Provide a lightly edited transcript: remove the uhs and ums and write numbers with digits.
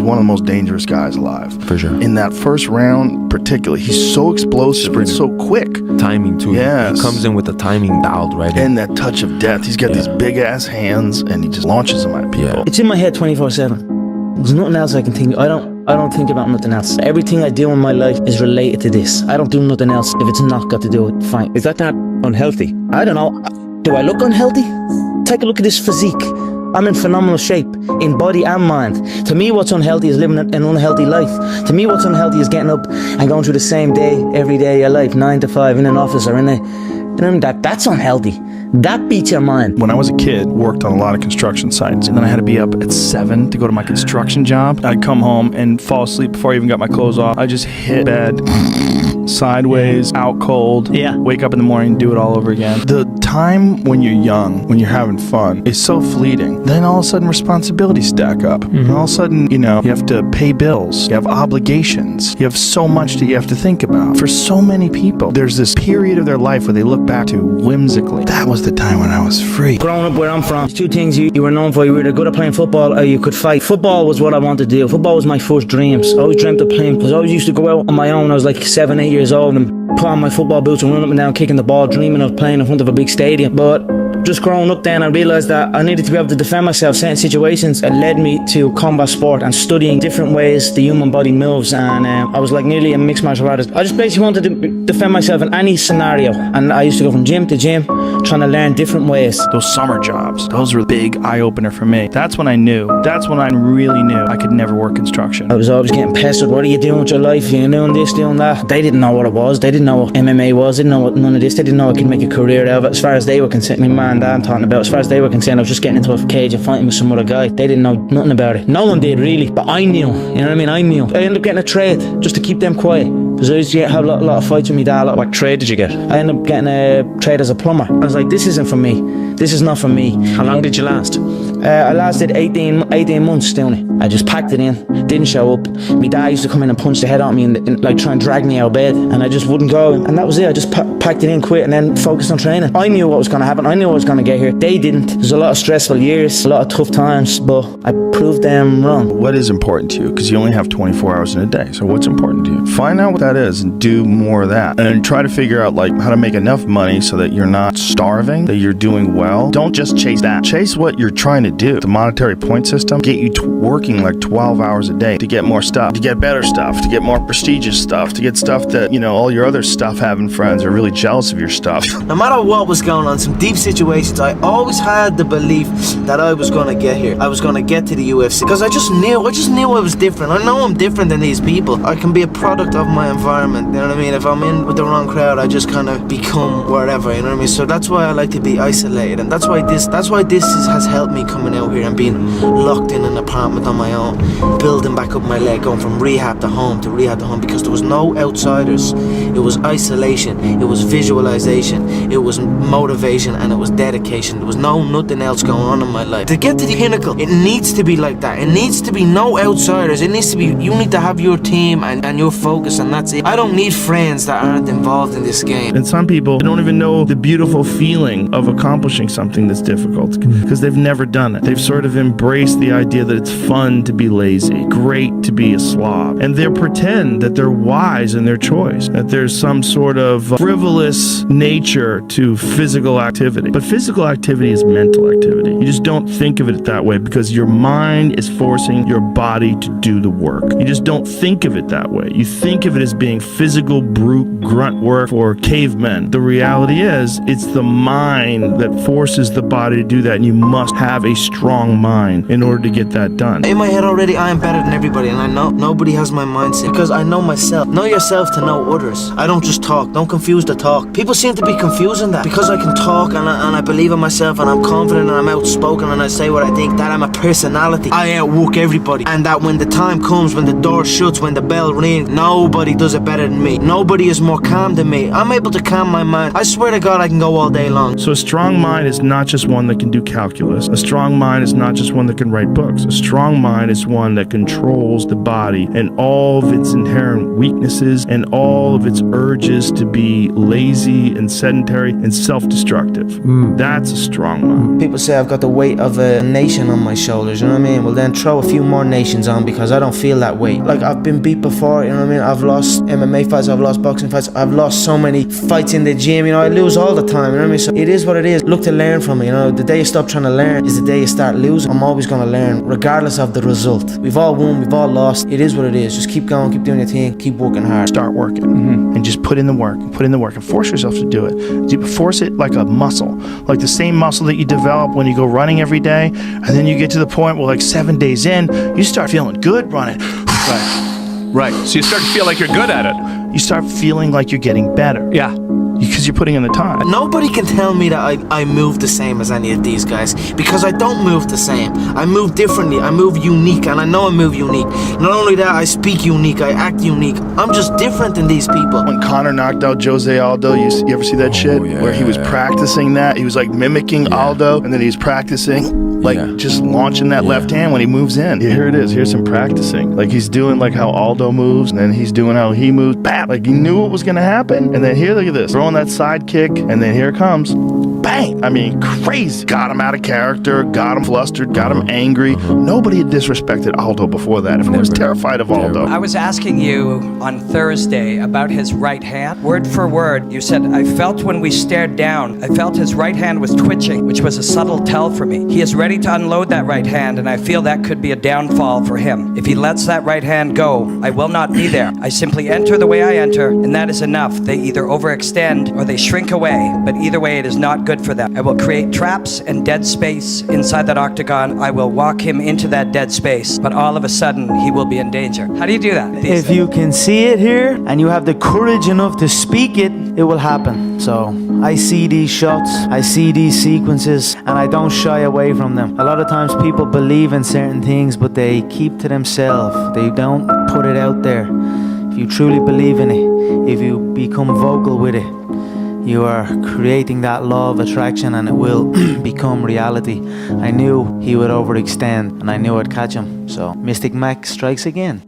one of the most dangerous guys alive. For sure. In that first round, particularly, he's so explosive and so quick. Timing too. Yes. He comes in with the timing dialed right in. And that touch of death. He's got these big ass hands, and he just launches them at people. Yeah. It's in my head 24/7. There's nothing else I can think. I don't think about nothing else. Everything I do in my life is related to this. I don't do nothing else if it's not got to do with fight. Is that not unhealthy? I don't know. Do I look unhealthy? Take a look at this physique. I'm in phenomenal shape, in body and mind. To me, what's unhealthy is living an unhealthy life. To me, what's unhealthy is getting up and going through the same day, every day of your life, 9 to 5, in an office or in a... You know what I mean? That's unhealthy. That beats your mind. When I was a kid, worked on a lot of construction sites, and then I had to be up at 7 to go to my construction job. I'd come home and fall asleep before I even got my clothes off. I just hit bed sideways, out cold. Yeah. Wake up in the morning and do it all over again. The time when you're young, when you're having fun, is so fleeting. Then all of a sudden responsibilities stack up. And all of a sudden, you have to pay bills. You have obligations. You have so much that you have to think about. For so many people, there's this period of their life where they look back to whimsically. That was the time when I was free. Growing up where I'm from, there's two things you were known for. You were either good at playing football or you could fight. Football was what I wanted to do. Football was my first dreams. I always dreamt of playing, because I always used to go out on my own. I was like 7, 8 years old and put on my football boots and run up and down kicking the ball, dreaming of playing in front of a big stadium. But just growing up then, I realised that I needed to be able to defend myself. Certain situations that led me to combat sport and studying different ways the human body moves, and I was like nearly a mixed martial artist. I just basically wanted to defend myself in any scenario, and I used to go from gym to gym trying to learn different ways. Those summer jobs, those were a big eye-opener for me. That's when I knew. That's when I really knew I could never work construction. I was always getting pestered. What are you doing with your life? You're doing this, doing that. They didn't know what it was. They didn't know what MMA was. They didn't know what none of this. They didn't know I could make a career out of it. As far as they were concerned, my man and dad I'm talking about, as far as they were concerned, I was just getting into a cage and fighting with some other guy. They didn't know nothing about it. No one did really, but I knew. You know what I mean? I knew. I ended up getting a trade just to keep them quiet, because I used to have a lot of fights with my dad. What trade did you get? I ended up getting a trade as a plumber. I was like, this isn't for me. This is not for me. How long did you last? I lasted 18 months doing it. I just packed it in, didn't show up. My dad used to come in and punch the head on me and like try and drag me out of bed, and I just wouldn't go. And that was it. I just packed it in, quit, and then focused on training. I knew what was going to happen. I knew I was going to get here. They didn't. There's a lot of stressful years, a lot of tough times, but I proved them wrong. What is important to you? Because you only have 24 hours in a day. So what's important to you? Find out what that is and do more of that. And try to figure out like how to make enough money so that you're not starving, that you're doing well. Don't just chase that. Chase what you're trying to do. The monetary point system get you working like 12 hours a day to get more stuff, to get better stuff, to get more prestigious stuff, to get stuff that, all your other stuff having friends are really jealous of your stuff. No matter what was going on, some deep situations, I always had the belief that I was going to get here. I was going to get to the UFC, because I just knew I was different. I know I'm different than these people. I can be a product of my environment, you know what I mean? If I'm in with the wrong crowd, I just kind of become wherever, you know what I mean? So that's why I like to be isolated, and that's why this has helped me coming out here and being locked in an apartment on my own, building back up my leg, going from rehab to home, because there was no outsiders. It was isolation, it was visualization, it was motivation, and it was dedication. There was nothing else going on in my life. To get to the pinnacle, it needs to be like that. It needs to be no outsiders. It needs to be, you need to have your team and your focus, and that's it. I don't need friends that aren't involved in this game. And some people don't even know the beautiful feeling of accomplishing something that's difficult because they've never done it. They've sort of embraced the idea that it's fun to be lazy, great to be a slob, and they pretend that they're wise in their choice, that there's some sort of frivolous nature to physical activity. But physical activity is mental activity. You just don't think of it that way because your mind is forcing your body to do the work. You just don't think of it that way. You think of it as being physical, brute, grunt work for cavemen. The reality is, it's the mind that forces the body to do that, and you must have a strong mind in order to get that done. In my head already, I am better than everybody, and I know nobody has my mindset because I know myself. Know yourself to know others. I don't just talk. Don't confuse the talk. People seem to be confusing that. Because I can talk and I believe in myself and I'm confident and I'm outspoken and I say what I think, that I'm a personality. I outwork everybody. And that when the time comes, when the door shuts, when the bell rings, nobody does it better than me. Nobody is more calm than me. I'm able to calm my mind. I swear to God, I can go all day long. So a strong mind is not just one that can do calculus. A strong mind is not just one that can write books. A strong mind is one that controls the body and all of its inherent weaknesses and all of its urges to be lazy and sedentary and self-destructive. That's a strong mind. People say I've got the weight of a nation on my shoulders, you know what I mean? Well, then throw a few more nations on, because I don't feel that weight. Like, I've been beat before, you know what I mean? I've lost MMA fights, I've lost boxing fights, I've lost so many fights in the gym, you know, I lose all the time, you know what I mean? So it is what it is. Look to learn from it, you know? The day you stop trying to learn is the day you start losing. I'm always going to learn, regardless of the result. We've all won, we've all lost. It is what it is. Just keep going, keep doing your thing, keep working hard. Start working and just put in the work and force yourself to do it. Force it like a muscle, like the same muscle that you develop when you go running every day, and then you get to the point where, like, 7 days in, you start feeling good running. Right. So you start to feel like you're good at it. You start feeling like you're getting better. Yeah. Because you're putting in the time. Nobody can tell me that I move the same as any of these guys, because I don't move the same. I move differently, I move unique, and I know I move unique. Not only that, I speak unique, I act unique. I'm just different than these people. When Conor knocked out Jose Aldo, you ever see that shit? yeah, Where he was practicing that? He was like mimicking Aldo, and then he was practicing, like just launching that left hand when he moves in. Here it is, here's him practicing. Like he's doing like how Aldo moves, and then he's doing how he moves. Bam! Like he knew what was gonna happen. And then here, look at this. Throwing that side kick, and then here it comes. Bang! I mean, crazy. Got him out of character, got him flustered, got him angry. Nobody had disrespected Aldo before that. Everyone was terrified of Aldo. I was asking you on Thursday about his right hand. Word for word, you said, I felt when we stared down, I felt his right hand was twitching, which was a subtle tell for me. He is ready to unload that right hand, and I feel that could be a downfall for him. If he lets that right hand go, I will not be there. I simply enter the way I enter, and that is enough. They either overextend or they shrink away, but either way it is not good for them. I will create traps and dead space inside that octagon. I will walk him into that dead space, but all of a sudden he will be in danger. How do you do that? If you can see it here and you have the courage enough to speak it, it will happen. So I see these shots, I see these sequences, and I don't shy away from them. A lot of times people believe in certain things, but they keep to themselves. They don't put it out there. If you truly believe in it, if you become vocal with it, you are creating that law of attraction, and it will become reality. I knew he would overextend, and I knew I'd catch him. So Mystic Mac strikes again.